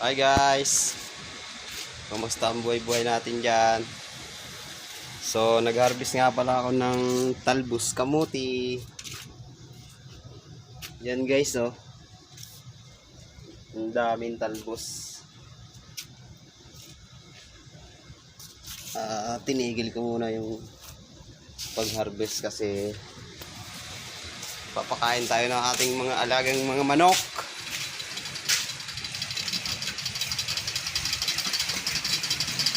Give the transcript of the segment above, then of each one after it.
Hi guys, kamusta ang buhay-buhay natin dyan? So nag-harvest nga pala ako ng talbos kamuti. Yan guys, oh, ang daming talbos. Tinigil ko muna yung pag-harvest kasi papakain tayo ng ating mga alagang mga manok.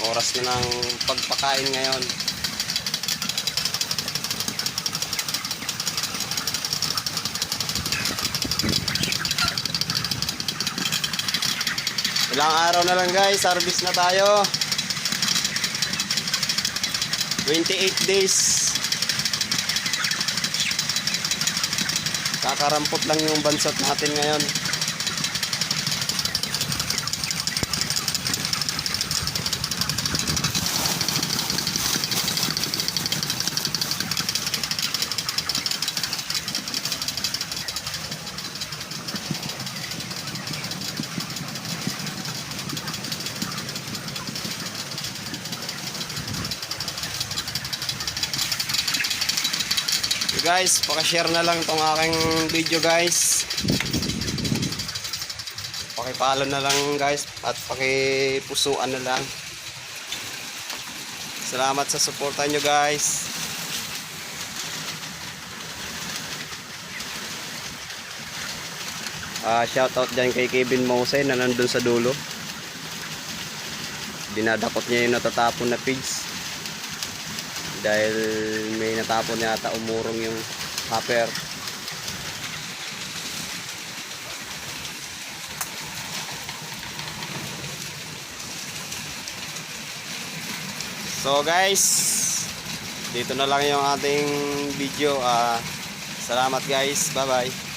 Oras na ng pagpakain ngayon. Ilang araw na lang guys, harvest na tayo. 28 days. Kakarampot lang yung bansot natin ngayon. So guys, paki-share na lang tong aking video guys. Paki-follow na lang guys at paki-pusuan na lang. Salamat sa suporta nyo guys. Shoutout dyan kay Kevin Mose na nandun sa dulo. Dinadakot niya yung natatapon na pigs. Dahil may natapon yata, umurong yung hopper. So guys, dito na lang yung ating video. Salamat guys, bye bye.